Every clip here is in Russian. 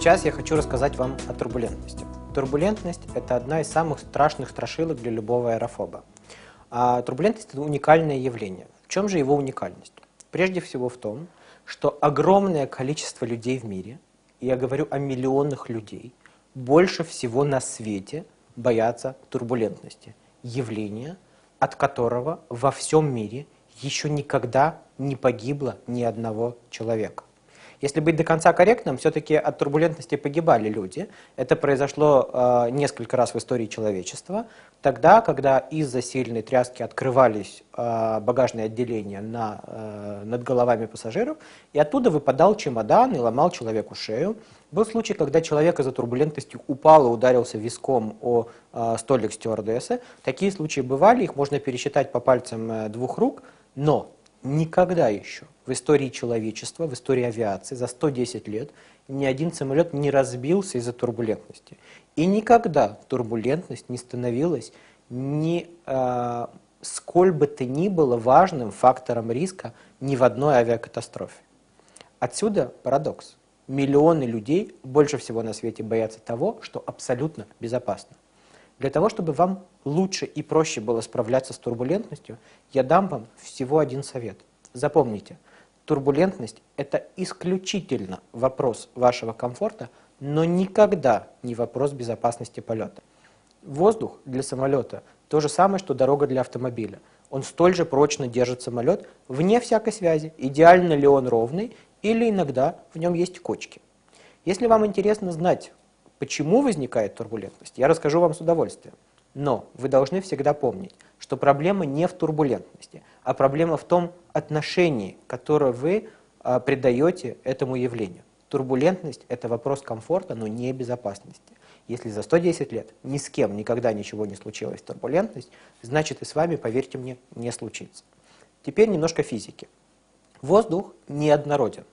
Сейчас я хочу рассказать вам о турбулентности. Турбулентность – это одна из самых страшных страшилок для любого аэрофоба. Турбулентность – это уникальное явление. В чем же его уникальность? Прежде всего в том, что огромное количество людей в мире, и я говорю о миллионах людей, больше всего на свете боятся турбулентности. Явления, от которого во всем мире еще никогда не погибло ни одного человека. Если быть до конца корректным, все-таки от турбулентности погибали люди. Это произошло несколько раз в истории человечества. Тогда, когда из-за сильной тряски открывались багажные отделения над головами пассажиров, и оттуда выпадал чемодан и ломал человеку шею. Был случай, когда человек из-за турбулентности упал и ударился виском о столик стюардессы. Такие случаи бывали, их можно пересчитать по пальцам двух рук, но никогда еще в истории человечества, в истории авиации за 110 лет ни один самолет не разбился из-за турбулентности. И никогда турбулентность не становилась сколь бы то ни было важным фактором риска ни в одной авиакатастрофе. Отсюда парадокс. Миллионы людей больше всего на свете боятся того, что абсолютно безопасно. Для того, чтобы вам лучше и проще было справляться с турбулентностью, я дам вам всего один совет. Запомните, турбулентность – это исключительно вопрос вашего комфорта, но никогда не вопрос безопасности полета. Воздух для самолета – то же самое, что дорога для автомобиля. Он столь же прочно держит самолет вне всякой связи, идеально ли он ровный или иногда в нем есть кочки. Если вам интересно знать, почему возникает турбулентность, я расскажу вам с удовольствием. Но вы должны всегда помнить, что проблема не в турбулентности, а проблема в том отношении, которое вы придаете этому явлению. Турбулентность – это вопрос комфорта, но не безопасности. Если за 110 лет ни с кем никогда ничего не случилось турбулентность, значит и с вами, поверьте мне, не случится. Теперь немножко физики. Воздух неоднороден.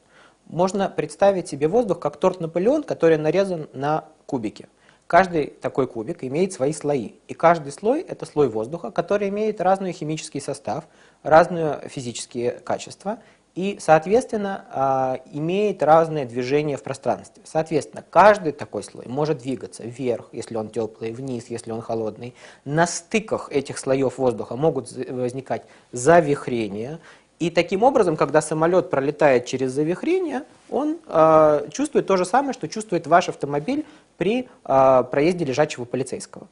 Можно представить себе воздух как торт Наполеон, который нарезан на кубики. Каждый такой кубик имеет свои слои. И каждый слой – это слой воздуха, который имеет разный химический состав, разные физические качества и, соответственно, имеет разные движения в пространстве. Соответственно, каждый такой слой может двигаться вверх, если он теплый, вниз, если он холодный. На стыках этих слоев воздуха могут возникать завихрения. И таким образом, когда самолет пролетает через завихрение, он чувствует то же самое, что чувствует ваш автомобиль при проезде лежачего полицейского.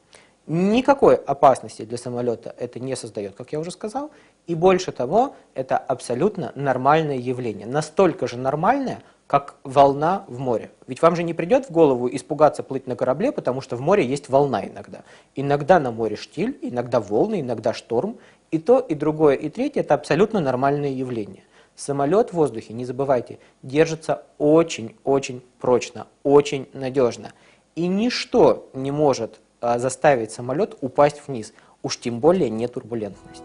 Никакой опасности для самолета это не создает, как я уже сказал. И больше того, это абсолютно нормальное явление. Настолько же нормальное, как волна в море. Ведь вам же не придет в голову испугаться плыть на корабле, потому что в море есть волна иногда. Иногда на море штиль, иногда волны, иногда шторм. И то, и другое, и третье – это абсолютно нормальное явление. Самолет в воздухе, не забывайте, держится очень-очень прочно, очень надежно. И ничто не может заставить самолет упасть вниз, уж тем более не турбулентность.